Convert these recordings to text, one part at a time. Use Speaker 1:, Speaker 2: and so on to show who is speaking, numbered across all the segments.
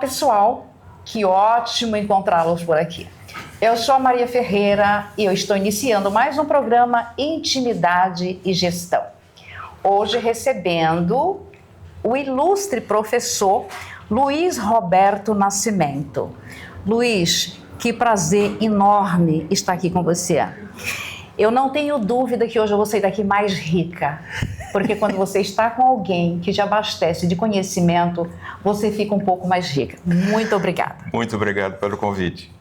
Speaker 1: pessoal, que ótimo encontrá-los por aqui. Eu sou a Maria Ferreira e eu estou iniciando mais um programa Intimidade e Gestão. Hoje recebendo o ilustre professor Luiz Roberto Nascimento. Luiz, que prazer enorme estar aqui com você. Eu não tenho dúvida que hoje eu vou sair daqui mais rica, porque quando você está com alguém que te abastece de conhecimento, você fica um pouco mais rica. Muito obrigada.
Speaker 2: Muito obrigado pelo convite.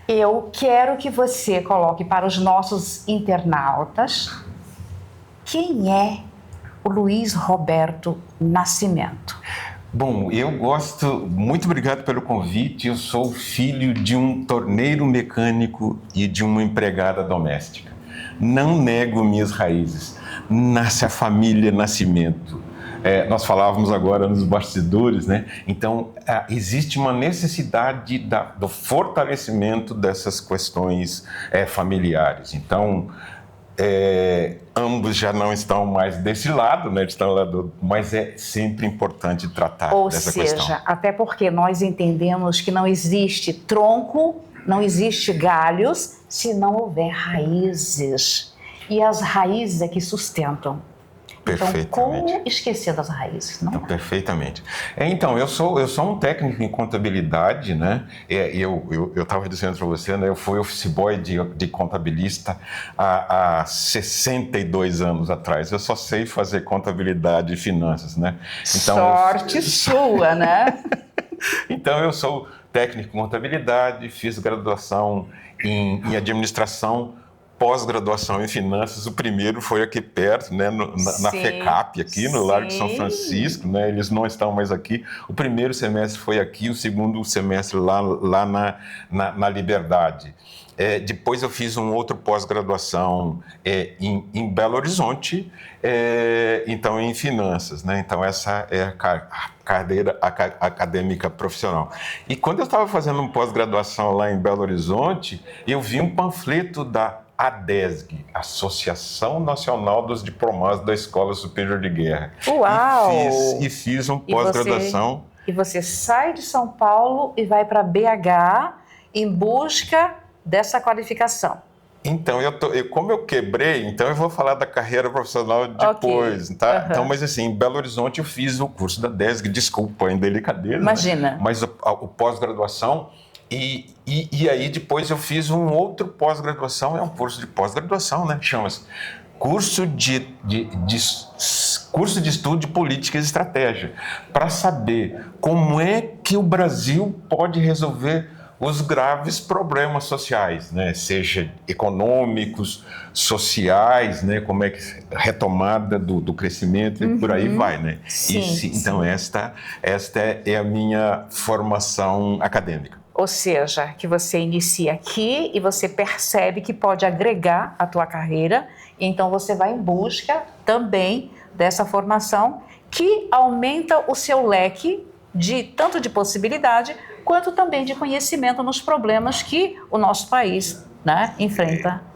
Speaker 1: Eu quero que você coloque para os nossos internautas quem é o Luiz Roberto Nascimento.
Speaker 2: Bom, muito obrigado pelo convite. Eu sou filho de um torneiro mecânico e de uma empregada doméstica. Não nego minhas raízes. Nasce a família Nascimento. Nós falávamos agora nos bastidores, né? Então, existe uma necessidade do fortalecimento dessas questõões familiares. Então, ambos já não estão mais desse lado, né? Estão lá mas é sempre importante tratar dessa questão.
Speaker 1: Ou seja, até porque nós entendemos que não existe tronco, não existe galhos, se não houver raízes. E as raízes é que sustentam. Então, como esquecer das raízes, não?
Speaker 2: Então, perfeitamente. Então, eu sou um técnico em contabilidade, né? Eu estava dizendo para você, né? Eu fui office boy de contabilista há 62 anos atrás. Eu só sei fazer contabilidade e finanças, né?
Speaker 1: Então, sorte sua, né?
Speaker 2: Então, eu sou técnico em contabilidade, fiz graduação em administração, pós-graduação em finanças. O primeiro foi aqui perto, né, na FECAP, aqui no Largo de São Francisco, né, eles não estão mais aqui. O primeiro semestre foi aqui, o segundo semestre lá na Liberdade. Depois eu fiz um outro pós-graduação em Belo Horizonte, então em finanças, né? Então essa é a carreira acadêmica profissional. E quando eu estava fazendo uma pós-graduação lá em Belo Horizonte, eu vi um panfleto da ADESG, Associação Nacional dos Diplomados da Escola Superior de Guerra.
Speaker 1: Uau!
Speaker 2: E fiz uma pós-graduação.
Speaker 1: E você sai de São Paulo e vai para BH em busca dessa qualificação.
Speaker 2: Então, como eu quebrei, então eu vou falar da carreira profissional depois, okay. Tá? Uhum. Então, mas assim, em Belo Horizonte eu fiz o curso da ADESG, desculpa a indelicadeza.
Speaker 1: Imagina.
Speaker 2: Né? Mas o pós-graduação. E aí depois eu fiz um outro pós-graduação, é um curso de pós-graduação, né? Chama-se curso de estudo de políticas e estratégia, para saber como é que o Brasil pode resolver os graves problemas sociais, né? Seja econômicos, sociais, né? Como é que retomada do crescimento e por aí vai, né?
Speaker 1: Sim,
Speaker 2: então esta é a minha formação acadêmica.
Speaker 1: Ou seja, que você inicia aqui e você percebe que pode agregar a tua carreira, então você vai em busca também dessa formação que aumenta o seu leque tanto de possibilidade quanto também de conhecimento nos problemas que o nosso país, né, enfrenta.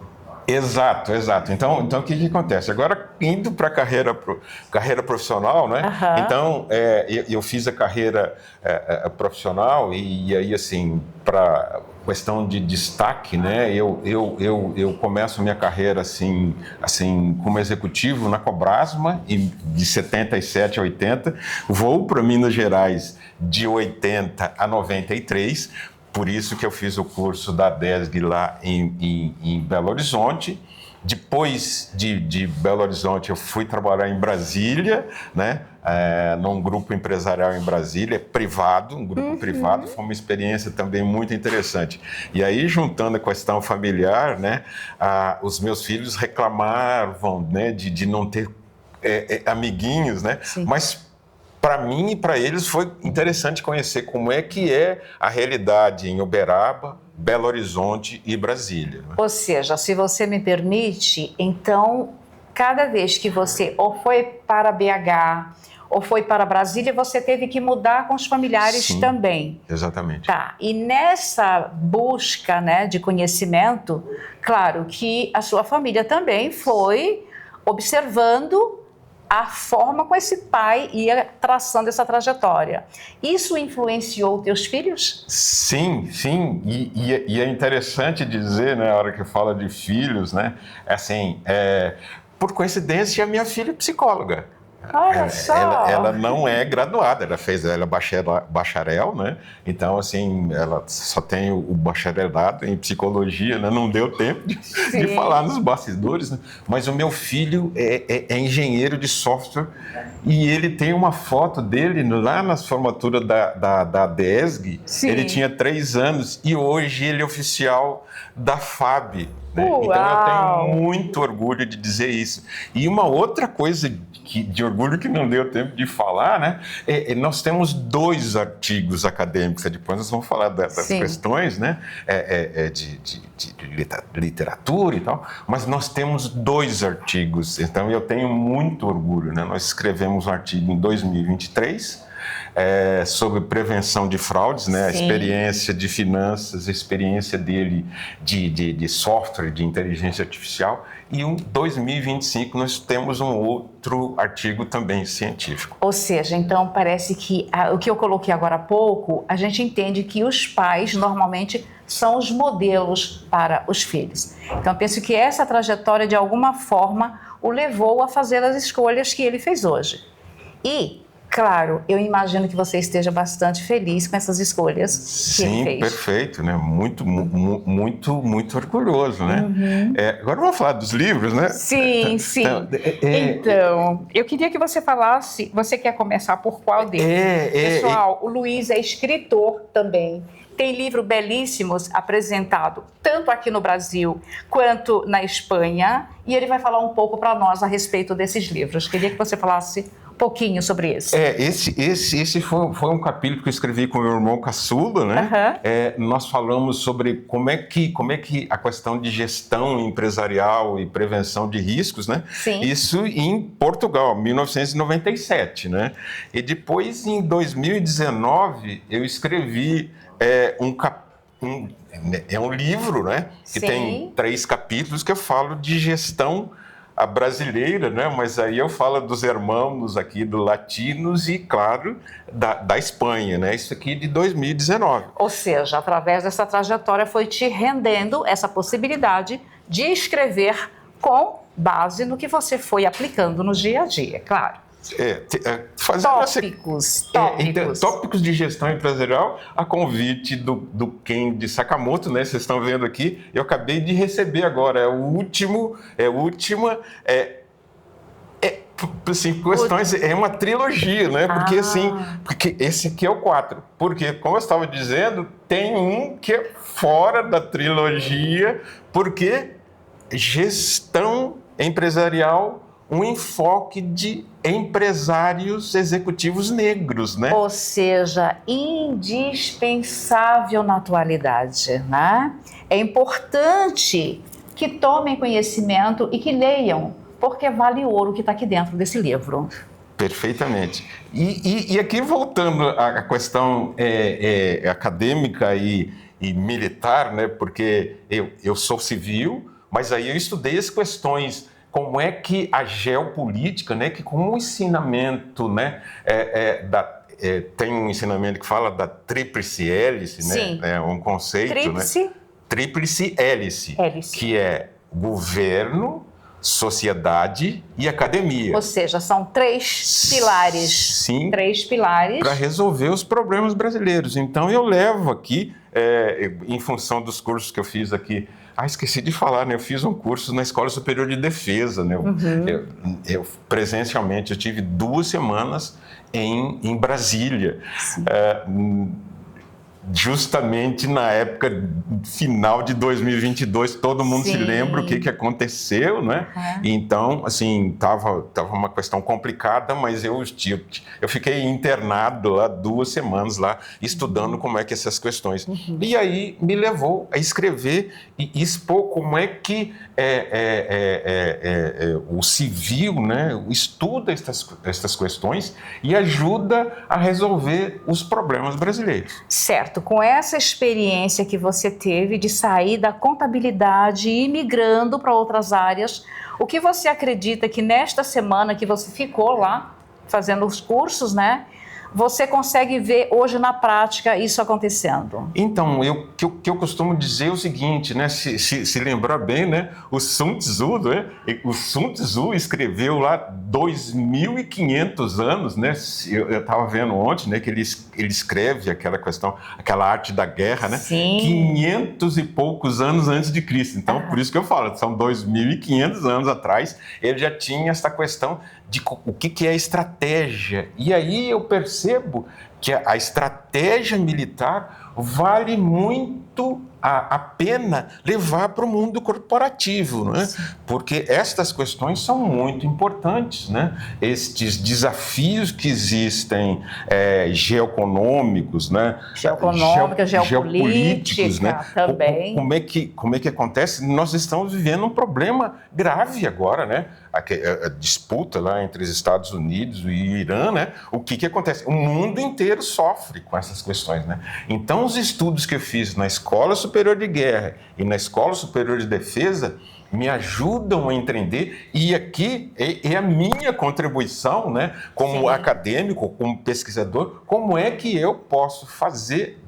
Speaker 2: Exato. Então o que acontece? Agora, indo para a carreira profissional, né?
Speaker 1: Uhum.
Speaker 2: Então, eu fiz a carreira profissional e aí, assim, para questão de destaque, né? Eu começo minha carreira, assim como executivo na Cobrasma, de 77 a 80, vou para Minas Gerais de 80 a 93, por isso que eu fiz o curso da ADESG lá em Belo Horizonte. Depois de Belo Horizonte, eu fui trabalhar em Brasília, né? Num grupo empresarial em Brasília, privado, um grupo privado. Foi uma experiência também muito interessante. E aí, juntando a questão familiar, né? Os meus filhos reclamavam, né? De não ter amiguinhos, né?
Speaker 1: Sim.
Speaker 2: Mas para mim e para eles foi interessante conhecer como é que é a realidade em Uberaba, Belo Horizonte e Brasília.
Speaker 1: Ou seja, se você me permite, então, cada vez que você ou foi para BH ou foi para Brasília, você teve que mudar com os familiares. Sim, também.
Speaker 2: Exatamente.
Speaker 1: Tá. E nessa busca, né, de conhecimento, claro que a sua família também foi observando a forma como esse pai ia traçando essa trajetória. Isso influenciou teus filhos?
Speaker 2: Sim, sim, e é interessante dizer, né, na hora que fala de filhos, né, assim, por coincidência, a minha filha é psicóloga.
Speaker 1: Olha só!
Speaker 2: Ela não é graduada, ela é bacharel, né? Então, assim, ela só tem o bacharelado em psicologia, né? Não deu tempo de falar nos bastidores, né? Mas o meu filho é engenheiro de software e ele tem uma foto dele lá na formatura da DESG.
Speaker 1: Sim.
Speaker 2: Ele tinha 3 anos e hoje ele é oficial da FAB. Né? Então, eu tenho muito orgulho de dizer isso. E uma outra coisa de orgulho que não deu tempo de falar, né? Nós temos 2 artigos acadêmicos, depois nós vamos falar das questões, né? De literatura e tal, mas nós temos 2 artigos, então eu tenho muito orgulho, né? Nós escrevemos um artigo em 2023, sobre prevenção de fraudes, né? A experiência de finanças, a experiência dele de software, de inteligência artificial. E em 2025 nós temos um outro artigo também científico.
Speaker 1: Ou seja, então parece que o que eu coloquei agora há pouco, a gente entende que os pais normalmente são os modelos para os filhos. Então eu penso que essa trajetória de alguma forma o levou a fazer as escolhas que ele fez hoje. E claro, eu imagino que você esteja bastante feliz com essas escolhas que ele fez.
Speaker 2: Sim, perfeito, né? Muito orgulhoso, né? Agora vamos falar dos livros, né?
Speaker 1: Sim. Então, eu queria que você falasse, você quer começar por qual deles? Pessoal, o Luiz é escritor também. Tem livro belíssimos apresentado tanto aqui no Brasil quanto na Espanha, e ele vai falar um pouco para nós a respeito desses livros. Queria que você falasse pouquinho sobre isso.
Speaker 2: Esse foi um capítulo que eu escrevi com o meu irmão caçula, né? Nós falamos sobre como é que a questão de gestão empresarial e prevenção de riscos, né?
Speaker 1: Sim.
Speaker 2: Isso em Portugal, 1997, né? E depois, em 2019, eu escrevi um livro, né? Que tem 3 capítulos que eu falo de gestão a brasileira, né? Mas aí eu falo dos irmãos aqui, do latinos e, claro, da Espanha, né? Isso aqui de 2019.
Speaker 1: Ou seja, através dessa trajetória foi te rendendo essa possibilidade de escrever com base no que você foi aplicando no dia a dia, claro.
Speaker 2: Tópicos de gestão empresarial a convite do Ken de Sakamoto, né? Vocês estão vendo aqui, eu acabei de receber agora, questões, é uma trilogia, né? Porque esse aqui é o 4, porque, como eu estava dizendo, tem um que é fora da trilogia, porque gestão empresarial, um enfoque de empresários executivos negros, né?
Speaker 1: Ou seja, indispensável na atualidade, né? É importante que tomem conhecimento e que leiam, porque vale ouro que está aqui dentro desse livro.
Speaker 2: Perfeitamente. E aqui, voltando à questão acadêmica e militar, né? Porque eu sou civil, mas aí eu estudei as questões. Como é que a geopolítica, né, que com o ensinamento, né, tem um ensinamento que fala da tríplice hélice, né, é um conceito, tríplice hélice, que é governo, sociedade e academia.
Speaker 1: Ou seja, são 3 pilares.
Speaker 2: Sim.
Speaker 1: 3 pilares.
Speaker 2: Para resolver os problemas brasileiros. Então eu levo aqui, em função dos cursos que eu fiz aqui. Esqueci de falar, né? Eu fiz um curso na Escola Superior de Defesa, né? Eu presencialmente, eu tive 2 semanas em Brasília. Justamente na época final de 2022, todo mundo se lembra o que aconteceu, né? Então, assim, tava uma questão complicada, mas eu fiquei internado lá 2 semanas lá, estudando como é que essas questões. E aí me levou a escrever e expor como é que o civil, né, estuda essas questões e ajuda a resolver os problemas brasileiros.
Speaker 1: Certo. Certo, com essa experiência que você teve de sair da contabilidade e ir migrando para outras áreas, o que você acredita que nesta semana que você ficou lá fazendo os cursos, né, você consegue ver hoje na prática isso acontecendo?
Speaker 2: Então, que eu costumo dizer é o seguinte, né? Se lembrar bem, né? O Sun Tzu, né? O Sun Tzu escreveu lá 2.500 anos, né? Eu estava vendo ontem, né? Que ele escreve aquela questão, aquela arte da guerra, né?
Speaker 1: Sim.
Speaker 2: 500 e poucos anos antes de Cristo. Então, por isso que eu falo, são 2.500 anos atrás, ele já tinha essa questão de o que é estratégia. E aí eu percebo que a estratégia militar vale muito a pena levar para o mundo corporativo, né? Porque estas questões são muito importantes, né? Estes desafios que existem geoeconômicos, né?
Speaker 1: Geopolíticos,
Speaker 2: né?
Speaker 1: Também.
Speaker 2: Como é que acontece? Nós estamos vivendo um problema grave agora, né? A disputa lá entre os Estados Unidos e o Irã, né? O que acontece? O mundo inteiro sofre com essas questões, né? Então, os estudos que eu fiz na Escola Superior de Guerra e na Escola Superior de Defesa me ajudam a entender, e aqui é a minha contribuição, né? Como acadêmico, como pesquisador, como é que eu posso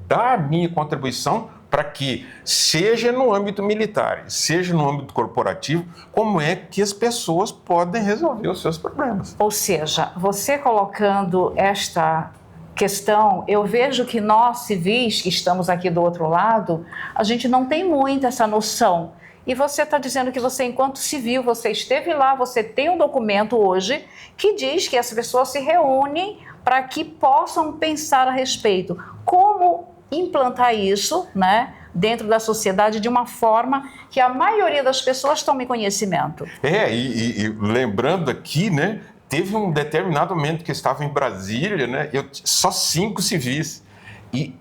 Speaker 2: dar a minha contribuição para que, seja no âmbito militar, seja no âmbito corporativo, como é que as pessoas podem resolver os seus problemas.
Speaker 1: Ou seja, você colocando esta questão, eu vejo que nós, civis, que estamos aqui do outro lado, a gente não tem muito essa noção. E você está dizendo que você, enquanto civil, você esteve lá, você tem um documento hoje que diz que as pessoas se reúnem para que possam pensar a respeito. Como implantar isso, né, dentro da sociedade de uma forma que a maioria das pessoas tome conhecimento.
Speaker 2: E lembrando aqui, né, teve um determinado momento que eu estava em Brasília, né, só 5 civis. E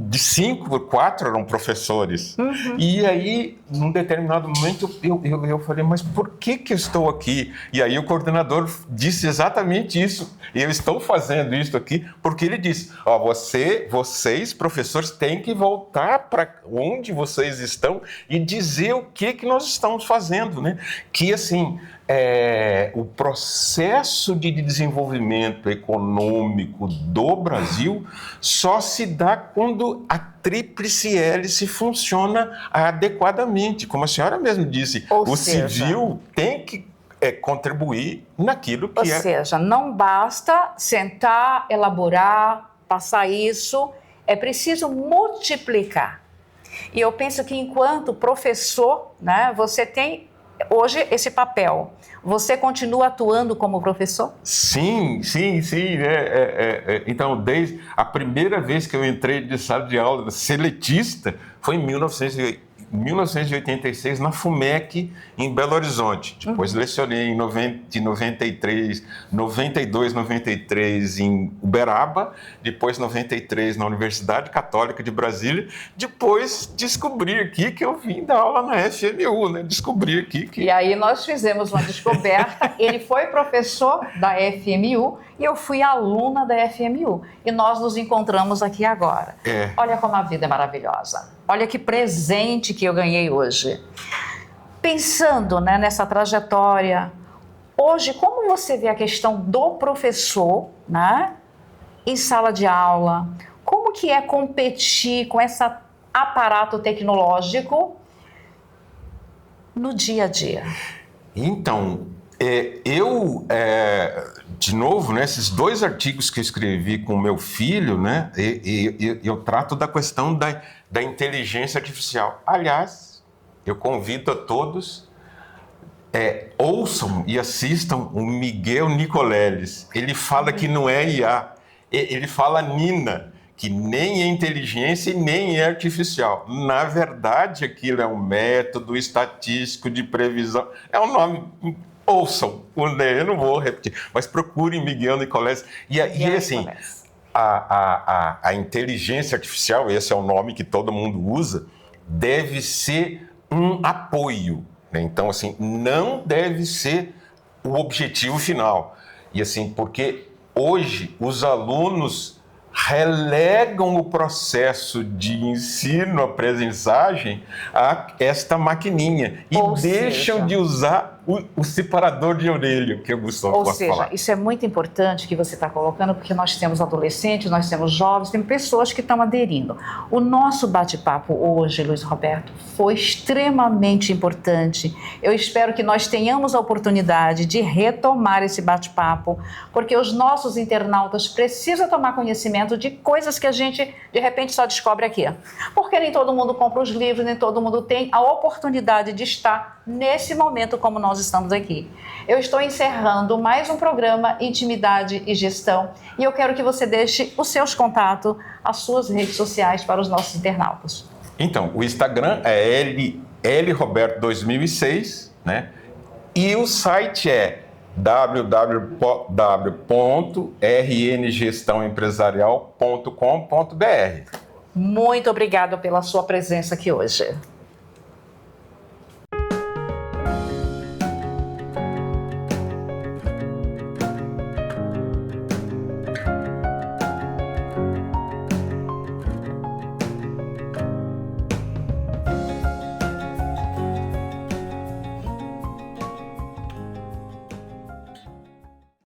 Speaker 2: de 5, 4 eram professores. E aí, num determinado momento, eu falei, mas por que eu estou aqui? E aí o coordenador disse exatamente isso. Eu estou fazendo isso aqui porque ele disse, vocês, professores, têm que voltar para onde vocês estão e dizer o que nós estamos fazendo, né? Que, assim, o processo de desenvolvimento econômico do Brasil só se dá quando a tríplice hélice funciona adequadamente. Como a senhora mesmo disse, civil tem que contribuir naquilo que
Speaker 1: Ou seja, não basta sentar, elaborar, passar isso, é preciso multiplicar. E eu penso que enquanto professor, né, você tem hoje esse papel. Você continua atuando como professor?
Speaker 2: Sim. Então, desde a primeira vez que eu entrei de sala de aula seletista foi em 1986 na FUMEC, em Belo Horizonte. Depois lecionei em 92, 93 em Uberaba, depois 93 na Universidade Católica de Brasília. Depois descobri aqui que eu vim dar aula na FMU, né? Descobri aqui que...
Speaker 1: E aí nós fizemos uma descoberta. Ele foi professor da FMU e eu fui aluna da FMU. E nós nos encontramos aqui agora. Olha como a vida é maravilhosa. Olha que presente que eu ganhei hoje. Pensando, né, nessa trajetória, hoje, como você vê a questão do professor, né, em sala de aula? Como que é competir com esse aparato tecnológico no dia a dia?
Speaker 2: Então, de novo, né, esses 2 artigos que eu escrevi com o meu filho, né, eu trato da questão da inteligência artificial. Aliás, eu convido a todos, ouçam e assistam o Miguel Nicoleles. Ele fala que não é IA, ele fala Nina, que nem é inteligência e nem é artificial. Na verdade, aquilo é um método estatístico de previsão. É um nome... Ouçam, eu não vou repetir, mas procurem Miguel Nicoleles. E assim, a inteligência artificial, esse é o nome que todo mundo usa, deve ser um apoio, né? Então, assim, não deve ser o objetivo final. E assim, porque hoje os alunos relegam o processo de ensino-aprendizagem a esta maquininha e deixam de usar o separador de orelha, que o Gustavo pode falar.
Speaker 1: Ou seja, isso é muito importante que você está colocando, porque nós temos adolescentes, nós temos jovens, tem pessoas que estão aderindo. O nosso bate-papo hoje, Luiz Roberto, foi extremamente importante. Eu espero que nós tenhamos a oportunidade de retomar esse bate-papo, porque os nossos internautas precisam tomar conhecimento de coisas que a gente, de repente, só descobre aqui. Porque nem todo mundo compra os livros, nem todo mundo tem a oportunidade de estar nesse momento como nós estamos aqui. Eu estou encerrando mais um programa Intimidade e Gestão e eu quero que você deixe os seus contatos, as suas redes sociais para os nossos internautas.
Speaker 2: Então, o Instagram é lroberto2006, né? E o site é www.rngestãoempresarial.com.br.
Speaker 1: Muito obrigada pela sua presença aqui hoje.